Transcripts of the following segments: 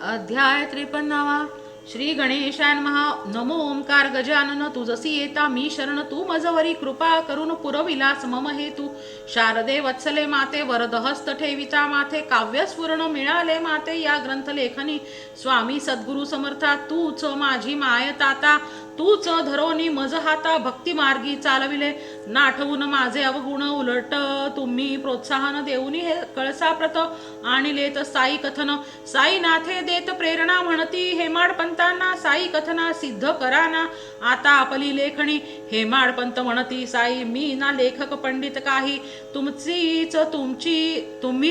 अध्याय 53. श्री गणेशाय नमः. नमो ओंकार गजानन. तुझसी येता मी शरण. तू मजवरी कृपा करून पुरविलास मम हेतू. शारदे वत्सले माते वरद हस्त ठेविता माथे. काव्य स्फुरण मिळाले माते या ग्रंथ लेखनी. स्वामी सद्गुरु समर्था तूच माझी माय ताता. तूच धरोनी मज हाता भक्ती मार्गी चालविले. नाठवून माझे अवगुण उलट तुम्ही प्रोत्साहन देऊनी हे कळसाप्रत आणिलेत साई कथन. साई नाथे देत प्रेरणा म्हणती हेमाड पंतांना. साई कथना सिद्ध कराना आता आपली लेखणी. हेमाड पंत म्हणती साई मी ना लेखक पंडित काही. तुम्हीच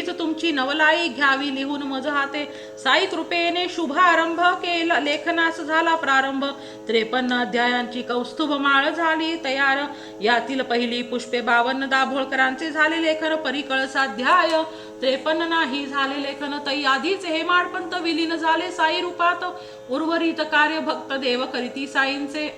तुमची नवलाई घ्यावी लिहून मज हाते. साई कृपेने शुभारंभ केला लेखनास झाला प्रारंभ. 53 अध्यायांची कौस्तुभ माळ झाली तयार. यातील पहिली पुष्पे 52 दाभोळकरांचे झाले लेखन. परिकळसाध्याय 53 नाही झाले लेखन. तै आधीच हेमाडपंत विलीन झाले साई रूपात. उर्वरित कार्य भक्त देव करीती साईंचे.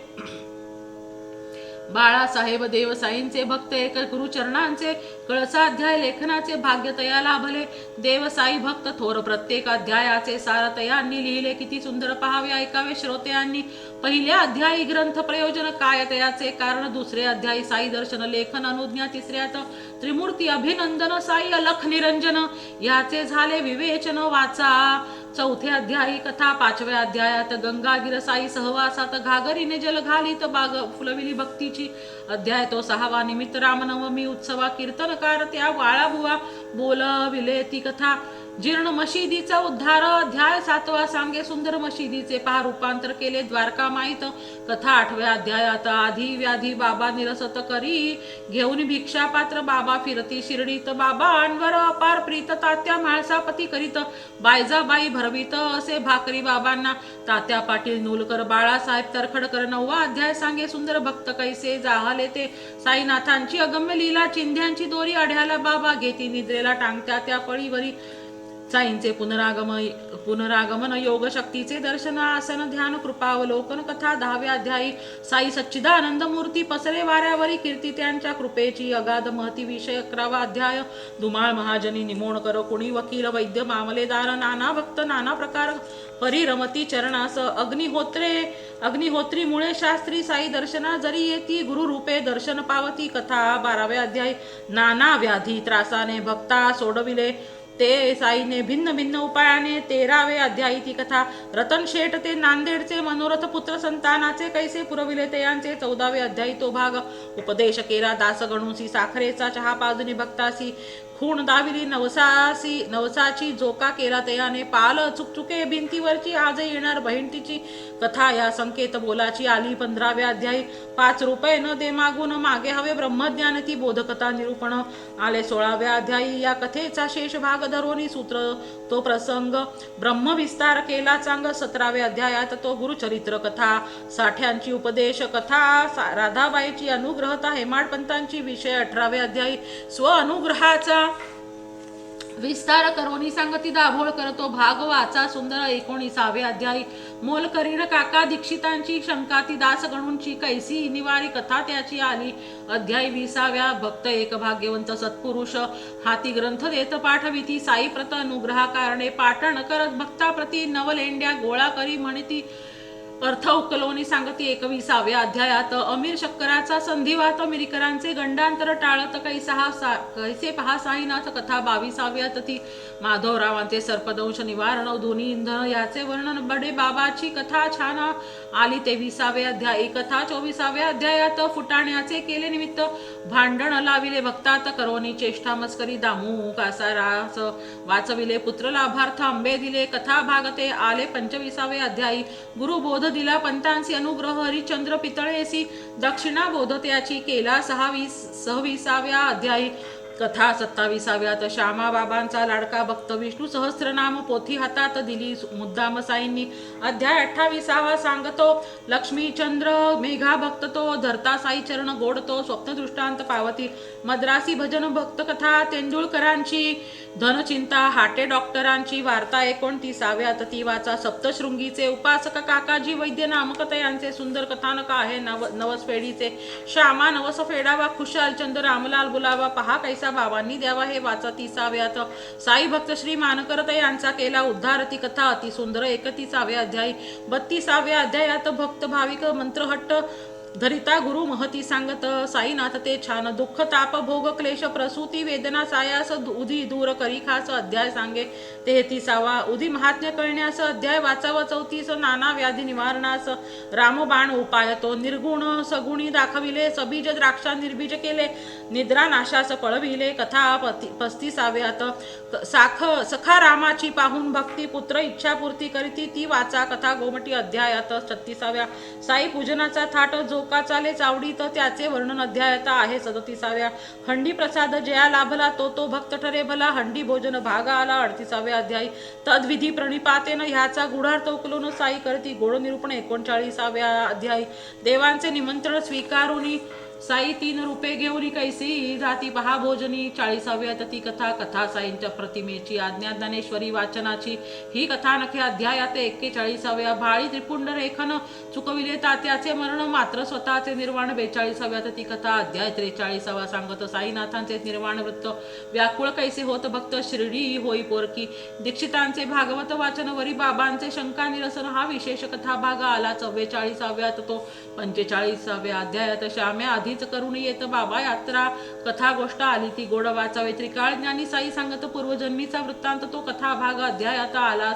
बाळासाहेब देव साईंचे भक्त एक गुरुचरणांचे. कळसाध्याय लेखनाचे भाग्य तया लाभले. देव साई भक्त थोर प्रत्येक अध्यायाचे सार तयांनी लिहिले. किती सुंदर पहावे ऐकावे श्रोत्यांनी. पहिल्या अध्यायी ग्रंथ प्रयोजन काय तयाचे कारण. दुसरे अध्यायी साई दर्शन लेखन अनुज्ञा. तिसऱ्यात त्रिमूर्ती अभिनंदन साई अलख निरंजन याचे झाले विवेचन वाचा. चौथे अध्यायी कथा. पाचव्या अध्यायात गंगागिर साई सहवासात घागरीने जल घालीत बाग फुलविली भक्तीची. अध्याय तो 6वा. निमित्त रामनवमी उत्सवा. कीर्तनकार त्या बाळाबुवा बोलविले ती कथा. जीर्ण मशिदीचा उद्धार. अध्याय 7वा. सांगे सुंदर मशिदीचे पहा रूपांतर केले द्वारका माईत. कथा 8व्या अध्यायात. आधी व्याधी बाबा निरसत करी घेऊन भिक्षा पात्र. बाबा फिरती शिर्डीत. बाबा अनवर अपार प्रीत. तात्या म्हाळसापती करीत. बायजाबाई भरवीत असे भाकरी बाबांना. तात्या पाटील नूलकर. बाळासाहेब तरखडकर. 9वा अध्याय. सांगे सुंदर भक्त कैसे जाहले ते. साईनाथांची अगम्य लीला. चिंध्यांची दोरी अढ्याला बाबा घेती निद्रेला टांगत्या त्या पळीवरी. साईंचे पुनरागमन योग शक्तीचे दर्शन आसन ध्यान कृपावलोकन कथा. 10व्या अध्यायी. साई सच्चिदानंद मूर्ती पसरे वाऱ्यावरी कीर्ती त्यांच्या कृपेची अगाध महती विषय. 11वा अध्याय. धुमाळ महाजनी निमोणकर. कुणी वकील वैद्य मामलेदार. नाना भक्त नाना प्रकार परिरमती चरणास. अग्निहोत्री मुळे शास्त्री. साई दर्शना जरी येती गुरुरूपे दर्शन पावती कथा. 12व्या अध्यायी. नाना व्याधी त्रासाने भक्ता सोडविले ते साईने भिन्न भिन्न उपायाने. 13वे अध्यायी ती कथा. रतन शेठ ते नांदेडचे मनोरथ पुत्र संतानाचे कैसे पुरविले ते यांचे. 14वे अध्यायी तो भाग. उपदेश केला दास गणूसी. साखरेचा चहा पाजनी भक्तासी. खूण दाविली नवसाची जोका केला तयाने. पाल चुकचुके भिंतीवरची आज येणार बहीण तिची कथा. या संकेत बोलाची आली. 15व्या अध्यायी. 5 रुपये न दे मागून मागे हवे ब्रह्मज्ञान ती बोधकथा निरूपण आले. 16व्या अध्यायी. या कथेचा शेष भाग धरोनी सूत्र तो प्रसंग ब्रह्मविस्तार केला चांग. 17व्या अध्यायात तो गुरुचरित्र कथा. साठ्यांची उपदेश कथा. राधाबाईची अनुग्रहता. हेमाडपंतांची विषय. 18वे अध्यायी. स्व अनुग्रहाचा विस्तार करोनी सांगती दाभोळ करतो भाग वाचा सुंदर. 19वे अध्यायी. मोलकरीण काका दीक्षितांची शंका ती दास गणूंची कैसी निवारी कथा त्याची आली. अध्याय 20व्या. भक्त एक भाग्यवंत सत्पुरुष हाती ग्रंथ देत पाठविती. साई प्रत अनुग्रहा कारणे पाठण करत भक्ताप्रती नवलेंड्या गोळा करी म्हणती अर्थ उकलोनी सांगती. 21व्या अध्यायात. अमीर शक्कराचा संधिवात. मिरीकरांचे गंडांतर टाळत कैसे पहा साईनाथ कथा. 22व्यात ती. माधवरावांचे सर्पदंश निवारण दोन्ही इंधन याचे वर्णन. बडे बाबाची कथा छान आली. 23वे अध्याय कथा. 24व्या अध्यायात. फुटाण्याचे केले निमित्त भांडण लाविले भक्तात. करोनी चेष्टा मस्करी. दामू कासारास वाचविले. पुत्र लाभार्थ आंबे दिले. कथा भागते आले. 25वे अध्यायी. गुरुबोध दिला पंतांसी. अनुग्रह हरिचंद्र पितळेसी. दक्षिणा बोध त्याची केला. 26व्या अध्यायी. कथा. 27व्यात. श्यामा बाबांचा लाडका भक्त विष्णू सहस्त्रनाम पोथी हातात दिली मुद्दाम साईंनी. अध्याय 28वा. सांगतो लक्ष्मीचंद्र मेघा भक्त तो. धरता साई चरण गोडतो. स्वप्न दृष्टांत पावती. मद्रासी भजन भक्त कथा. तेंडुळकरांची. धनचिंता हाटे डॉक्टरांची वार्ता. 29व्यात. ती वाचा. सप्तशृंगीचे उपासक काकाजी वैद्य नामक यांचे सुंदर कथानक आहे. नवस फेडीचे. श्यामा नवस फेडावा. खुशाल चंद रामलाल बुलावा. पहा कैसा पैसा बाबांनी द्यावा हे वाचा 30व्यात. साई भक्त श्री मानकरत यांचा केला उद्धार ती कथा अति सुंदर 31व्या अध्यायी. 32व्या अध्यायात भक्त भाविक मंत्रहट्ट धरिता गुरु महती सांगत. साईनाथ ते छान दुःख ताप भोग क्लेश प्रसूती वेदना सायास उदी दूर करी खास अध्याय सांगे 33वा. उदी महात्म्य कळण्यास अध्याय वाचावा 34. नाना व्याधी निवारणास रामबाण उपाय तो निर्गुण सगुणी दाखविले सबीज द्राक्षा निर्बीज केले निद्रा नाशास पळविले कथा 35व्यात. सखा रामाची पाहून भक्ती पुत्र इच्छापूर्ती करीती ती वाचा कथा गोमटी अध्यायात. 36व्या. साई पूजनाचा थाट जो का चाले चावडीत त्याचे वर्णन अध्यायात आहे. 37व्या. हंडी प्रसाद जया लाभला तो भक्त ठरे भला हंडी भोजन भाग आला. 38व्या अध्यायी. तद्विधी प्रणिपातेन ह्याचा गुढार्थ उकलून साई करती गोड निरूपण. 39व्या अध्यायी. देवांचे निमंत्रण स्वीकारुनी साई 3 रूपे घेऊन कैसी जाती पहा भोजनी. 40व्यात ती कथा साईंच्या प्रतिमेची आज्ञा ज्ञानेश्वरी वाचनाची ही कथा नखे अध्यायात. 41व्या. भाळी त्रिपुंड रेखन चुकविले तात्याचे मरण मात्र स्वतःचे निर्वाण. 42व्यात ती कथा अध्याय. 43वा सांगत साईनाथांचे निर्वाण वृत्त व्याकुळ कैसे होत भक्त शिर्डी होई पोरकी. दीक्षितांचे भागवत वाचन वरी बाबांचे शंका निरसन हा विशेष कथा भाग आला. 44व्यात तो. 45व्या अध्यायात श्याम्या आधीच करून येत बाबा यात्रा कथा गोष्ट आली ती गोड वाचावे. त्रिकाळ ज्ञानी साई सांगत पूर्वजन्मीचा वृत्तांत तो कथा भाग अध्यायात आला.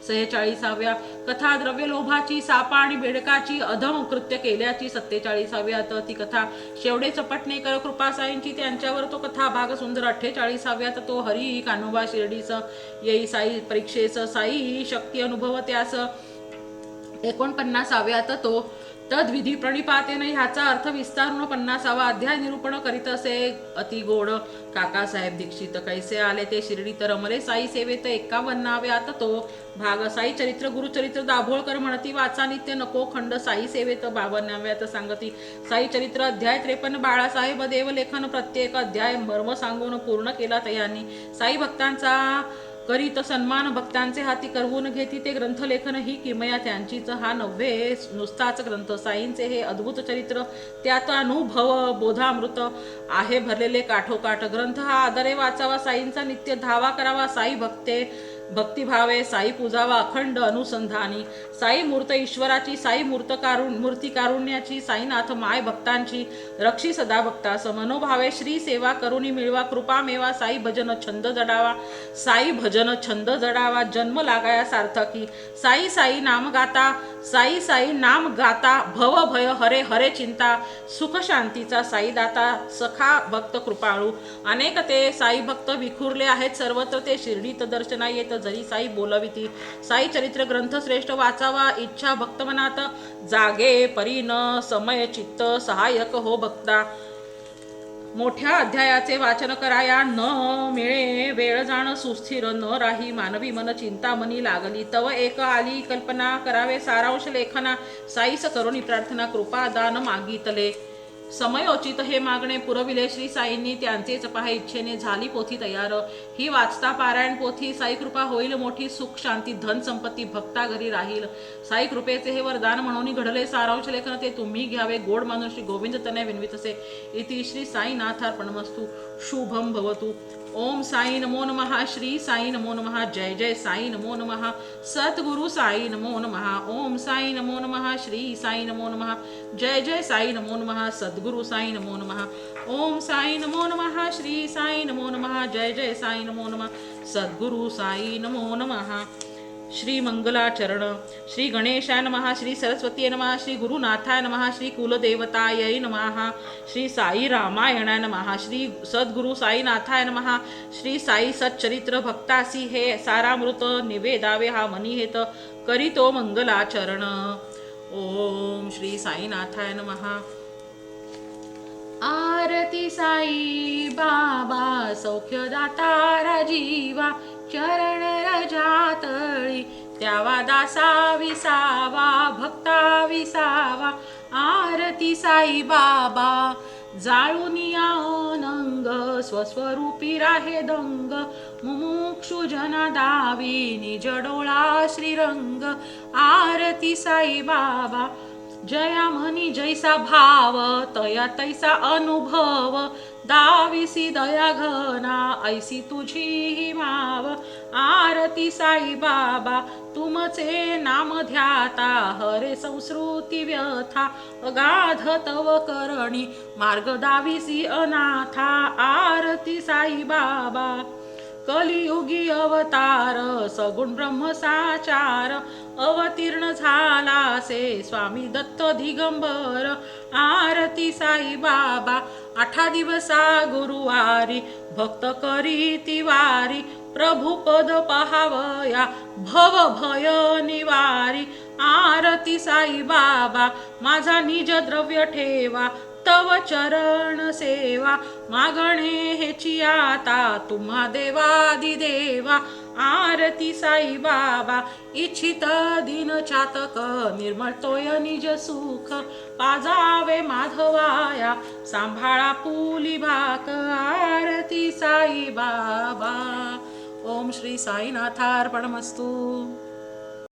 46व्या. कथा द्रव्य लोभाची सापा आणि बेडकाची अधम कृत्य केल्याची. 47व्यात ती कथा शेवडे चपटणेकर कृपा साईंची त्यांच्यावर तो कथा भाग सुंदर. 48व्यात तो हरी कान्होबा शिर्डीस येई साई परीक्षेस साई शक्ती अनुभव त्यास. 49व्यात तो तद्विधी प्रणिपातेन ह्याचा अर्थ विस्तारून 50वा अध्याय निरूपण करीत असे अति गोड. काकासाहेब दीक्षित कैसे आले ते शिर्डीत रमले साई सेवेत. 51व्यात तो भाग साई चरित्र गुरुचरित्र दाभोळकर म्हणती वाचा नित्य नको खंड साई सेवेत. 52व्यात सांगती साई चरित्र अध्याय 53. बाळासाहेब देव लेखन प्रत्येक अध्याय मर्म सांगून पूर्ण केला तयांनी. साई भक्तांचा करीत सन्मान भक्तांचे हाती करवून घेती ते ग्रंथलेखन ही किमया त्यांचीच. हा नव्हे नुसताच ग्रंथ साईंचे हे अद्भुत चरित्र त्यात अनुभव बोधामृत आहे भरलेले काठोकाठ. ग्रंथ हा आदरे वाचावा साईंचा नित्य धावा करावा. साई भक्तिभावे साई पूजावा अखंड अनुसंधानी. साई मूर्त ईश्वराची साई मूर्ती कारुण्याची साईनाथ माय भक्तांची रक्षी सदा भक्तास. मनोभावे श्री सेवा करुणी मिळवा कृपा मेवा. साई भजन छंद जडावा साई भजन छंद जडावा जन्म लागाया सार्थकी. साई साई नाम गाता साई साई नाम गाता भव भय हरे हरे चिंता. सुख शांतीचा साई दाता सखा भक्त कृपाळू. अनेक ते साई भक्त विखुरले आहेत सर्वत्र ते शिर्डीत दर्शना येत जरी साई बोलविती. साई चरित्र ग्रंथ श्रेष्ठ वाचावा इच्छा भक्त मनात जागे परीन समय चित्त सहायक हो भक्ता. मोठ्या अध्यायाचे वाचन कराया न मिळे वेळ जाण सुस्थिर न राही मानवी मन चिंता मनी लागली. तव एक आली कल्पना करावे सारांश लेखना. साईस करुणी प्रार्थना कृपा दान मागितले. समयोचित हे मागणे पुरविले श्री साईंनी त्यांचेच पहा इच्छेने झाली पोथी तयार. ही वाचता पारायण पोथी साई कृपा होईल मोठी. सुख शांती धन संपत्ती भक्ता घरी राहील. साई कृपेचे हे वरदान म्हणून घडले सारांश लेखन ते तुम्ही घ्यावे गोड मानून श्री गोविंद तनय विनवितसे. इति श्री साईनाथार्पणमस्तु. शुभम भवतु. ओम साई नमो नमः. श्री साई नमो नमः. जय जय साई नमो नमः. सद्गुरु साई नमो नमः. ओम साई नमो नमः. श्री साई नमो नमः. जय जय साई नमो नमः. सद्गुरु साई नमो नमः. ओम साई नमो नमः. श्री साई नमो नमः. जय जय साई नमो नमः. सद्गुरु साई नमो नमः. श्री मंगलाचरण. श्री गणेशाय नमः. श्री सरस्वती नमः. श्री गुरुनाथाय नमः. श्री कुलदेवतायै नमः. श्री साई रामायणाय नमः. श्री सद्गुरु साईनाथाय नमः. श्री साई सच्चरित्र भक्तासी हे सारामृत निवेदावे हा मनी हेत करीतो मंगलाचरण. ओम श्री साईनाथाय नमः. आरती साई बाबा सौख्यदाता राजीवा चरण रजातळी त्यावा दासा विसावा भक्ता विसावा. आरती साई बाबा जाळून अनंग स्वस्वरूपी राहे दंग मुमुक्षु जना दावी निज डोळा श्रीरंग. आरती साई बाबा जया म्हणी जैसा भाव तया तैसा अनुभव दाविसी दया घना ऐसी तुझी ही माव आरती साई बाबा तुमचे नाम ध्याता हरे संस्कृती व्यथा अगाध तव करणी मार्ग दाविसी अनाथा आरती साई बाबा कलियुगी अवतार सगुण ब्रह्म साचार अवतीर्ण झाला से स्वामी दत्त दिगंबर आरती साई बाबा 8 दिवसा गुरुवारी भक्त करी तिवारी प्रभु पद पहावया भव भय निवारी आरती साई बाबा माझा निज द्रव्य ठेवा तव चरण सेवा मागणे हेची आता तुम्हा देवादी देवा आरती साई बाबा इच्छित दिन चातक निर्मळ तोय निज सुख पाजावे माधवाया सांभाळा पुली भाक आरती साई बाबा ओम श्री साईनाथार्पणमस्तु।